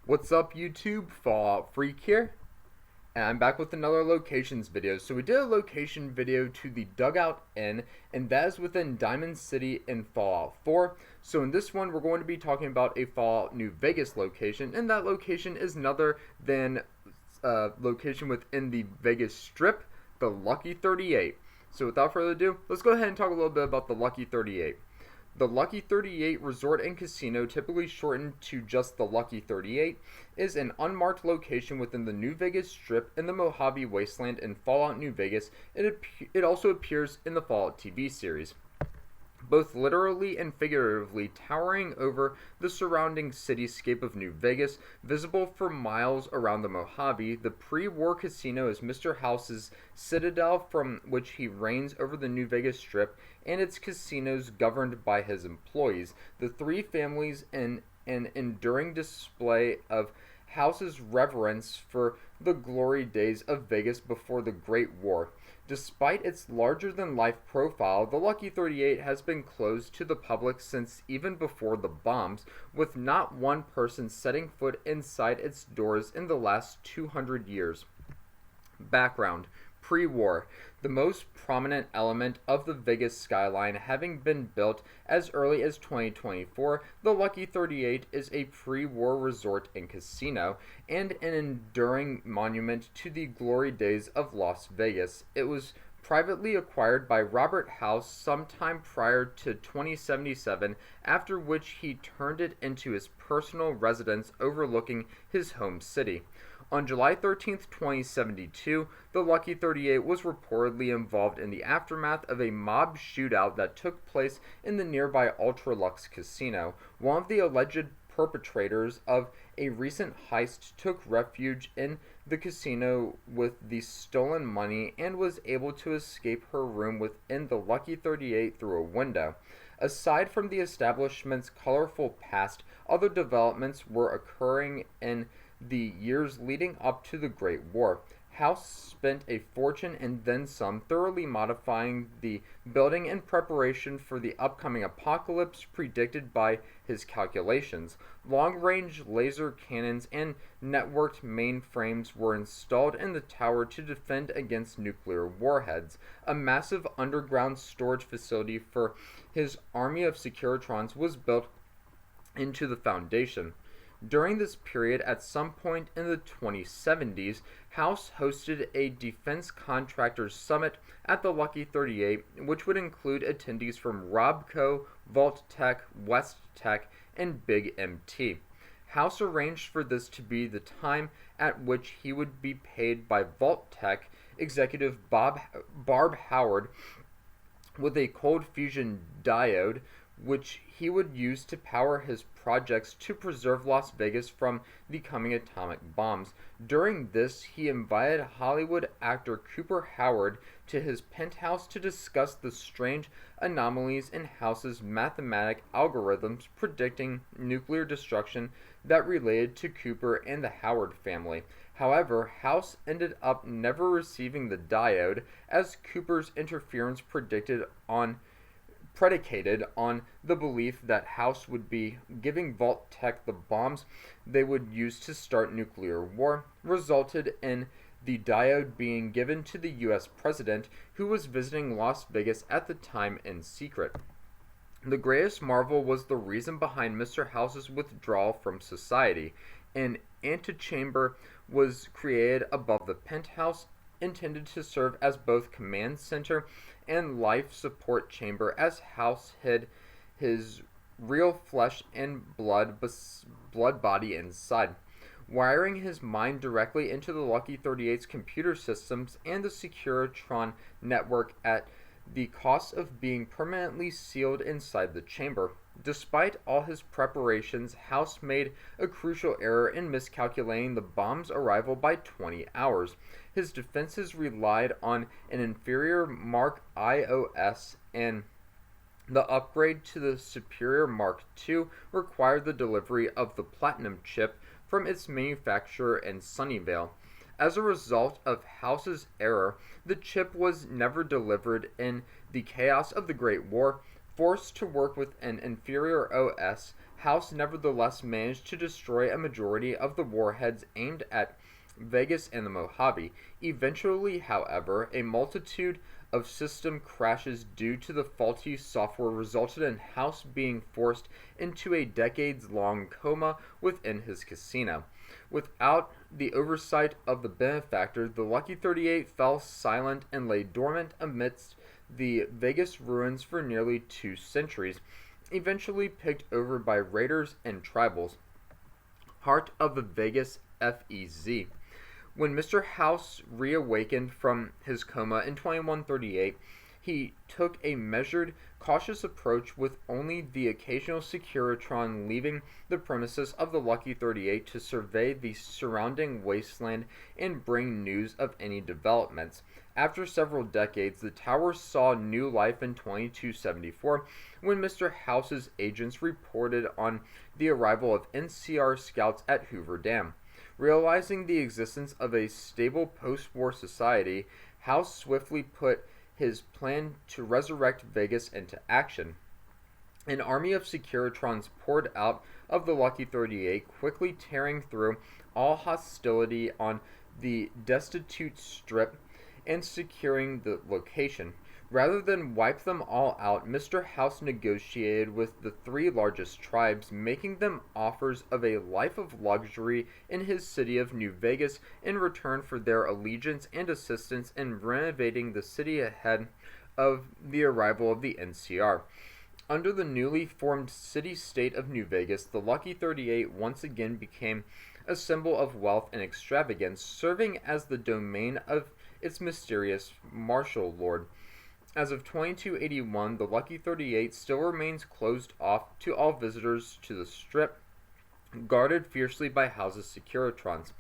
What's up YouTube, Fallout Freak here, and I'm back with another locations video. So we did a location video to the Dugout Inn, and that is within Diamond City in Fallout 4. So in this one, we're going to be talking about a Fallout New Vegas location, and that location is another than location within the Vegas Strip, the Lucky 38. So without further ado, let's go ahead and talk a little bit about the Lucky 38. The Lucky 38 Resort and Casino, typically shortened to just the Lucky 38, is an unmarked location within the New Vegas Strip in the Mojave Wasteland in Fallout New Vegas. It also appears in the Fallout TV series, both literally and figuratively towering over the surrounding cityscape of New Vegas, visible for miles around the Mojave. The pre-war casino is Mr. House's citadel from which he reigns over the New Vegas Strip and its casinos governed by his employees. The three families in an enduring display of House's reverence for the glory days of Vegas before the Great War. Despite its larger-than-life profile, the Lucky 38 has been closed to the public since even before the bombs, with not one person setting foot inside its doors in the last 200 years. Background: pre-war. The most prominent element of the Vegas skyline having been built as early as 2024, the Lucky 38 is a pre-war resort and casino and an enduring monument to the glory days of Las Vegas. It was privately acquired by Robert House sometime prior to 2077, after which he turned it into his personal residence overlooking his home city. On July 13, 2072, the Lucky 38 was reportedly involved in the aftermath of a mob shootout that took place in the nearby Ultralux casino. One of the alleged perpetrators of a recent heist took refuge in the casino with the stolen money and was able to escape her room within the Lucky 38 through a window. Aside from the establishment's colorful past, other developments were occurring in the years leading up to the Great War. House spent a fortune and then some thoroughly modifying the building in preparation for the upcoming apocalypse predicted by his calculations. Long-range laser cannons and networked mainframes were installed in the tower to defend against nuclear warheads. A massive underground storage facility for his army of Securitrons was built into the foundation. During this period, at some point in the 2070s, House hosted a defense contractors summit at the Lucky 38, which would include attendees from Robco, Vault Tech, West Tech, and Big MT. House arranged for this to be the time at which he would be paid by Vault Tech executive Barb Howard with a cold fusion diode, which he would use to power his projects to preserve Las Vegas from the coming atomic bombs. During this, he invited Hollywood actor Cooper Howard to his penthouse to discuss the strange anomalies in House's mathematic algorithms predicting nuclear destruction that related to Cooper and the Howard family. However, House ended up never receiving the diode, as Cooper's interference predicated on the belief that House would be giving Vault Tech the bombs they would use to start nuclear war, resulted in the diode being given to the US president, who was visiting Las Vegas at the time in secret. The greatest marvel was the reason behind Mr. House's withdrawal from society. An antechamber was created above the penthouse, intended to serve as both command center and life support chamber, as House hid his real flesh and blood body inside, wiring his mind directly into the Lucky 38's computer systems and the Securitron network at the cost of being permanently sealed inside the chamber. Despite all his preparations, House made a crucial error in miscalculating the bomb's arrival by 20 hours. His defenses relied on an inferior Mark I OS, and the upgrade to the superior Mark II required the delivery of the Platinum chip from its manufacturer in Sunnyvale. As a result of House's error, the chip was never delivered. In the chaos of the Great War, forced to work with an inferior OS, House nevertheless managed to destroy a majority of the warheads aimed at Vegas and the Mojave. Eventually, however, a multitude of system crashes due to the faulty software resulted in House being forced into a decades-long coma within his casino. Without the oversight of the benefactor, the Lucky 38 fell silent and lay dormant amidst the Vegas ruins for nearly 2 centuries, eventually picked over by raiders and tribals. Heart of the Vegas FEZ. When Mr. House reawakened from his coma in 2138, he took a measured, cautious approach with only the occasional Securitron leaving the premises of the Lucky 38 to survey the surrounding wasteland and bring news of any developments. After several decades, the tower saw new life in 2274 when Mr. House's agents reported on the arrival of NCR scouts at Hoover Dam. Realizing the existence of a stable post-war society, House swiftly put his plan to resurrect Vegas into action. An army of Securitrons poured out of the Lucky 38, quickly tearing through all hostility on the destitute strip and securing the location. Rather than wipe them all out, Mr. House negotiated with the 3 largest tribes, making them offers of a life of luxury in his city of New Vegas in return for their allegiance and assistance in renovating the city ahead of the arrival of the NCR. Under the newly formed city-state of New Vegas, the Lucky 38 once again became a symbol of wealth and extravagance, serving as the domain of its mysterious martial lord. As of 2281, the Lucky 38 still remains closed off to all visitors to the strip, guarded fiercely by House's Securitrons.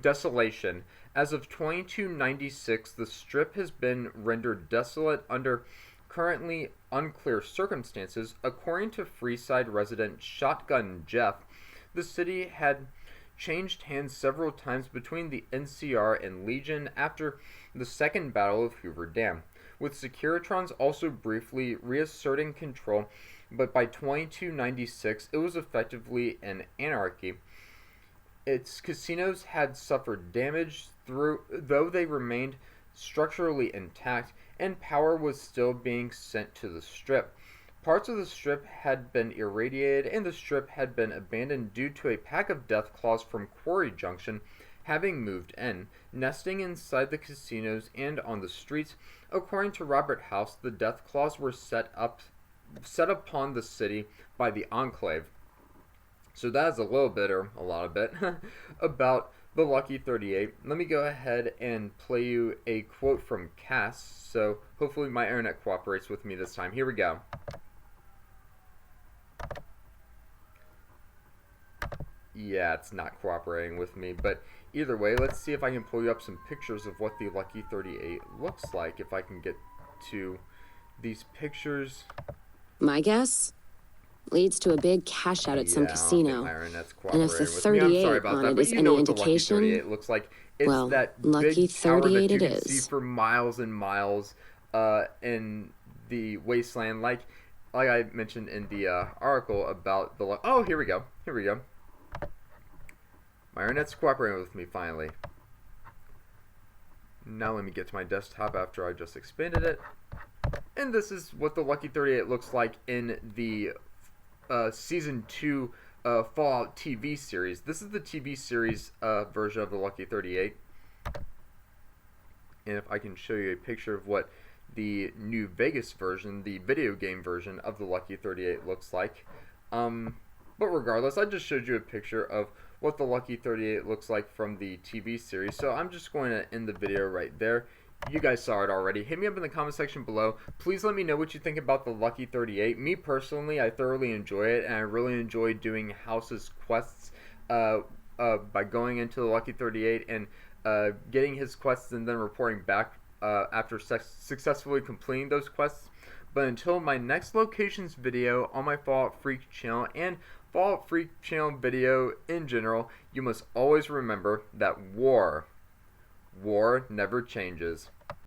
Desolation. As of 2296, the strip has been rendered desolate under currently unclear circumstances. According to Freeside resident Shotgun Jeff, the city had changed hands several times between the NCR and Legion after the Second Battle of Hoover Dam, with Securitrons also briefly reasserting control, but by 2296 it was effectively an anarchy. Its casinos had suffered damage though they remained structurally intact, and power was still being sent to the strip. Parts of the strip had been irradiated, and the strip had been abandoned due to a pack of Deathclaws from Quarry Junction having moved in, nesting inside the casinos and on the streets. According to Robert House, the Deathclaws were set upon the city by the Enclave. So that is a little bit, or a lot of bit, about the Lucky 38. Let me go ahead and play you a quote from Cass, so hopefully my internet cooperates with me this time. Here we go. Yeah, it's not cooperating with me, but either way, let's see if I can pull you up some pictures of what the Lucky 38 looks like, if I can get to these pictures. My guess leads to a big cash out at some casino. And if the 38 on it is any indication, looks like it's well, that Lucky big tower 38 that you it can is. see for miles and miles in the wasteland, like I mentioned in the article about the... Oh, here we go. My internet's cooperating with me finally. Now let me get to my desktop after I just expanded it. And this is what the Lucky 38 looks like in the Season 2 Fallout TV series. This is the TV series version of the Lucky 38. And if I can show you a picture of what the New Vegas version, the video game version of the Lucky 38 looks like. But regardless, I just showed you a picture of what the Lucky 38 looks like from the TV series. So I'm just going to end the video right there. You guys saw it already. Hit me up in the comment section below. Please let me know what you think about the Lucky 38. Me personally, I thoroughly enjoy it, and I really enjoy doing House's quests by going into the Lucky 38 and getting his quests and then reporting back after successfully completing those quests. But until my next locations video on my Fallout Freak channel and Fallout Freak channel video in general, you must always remember that war never changes.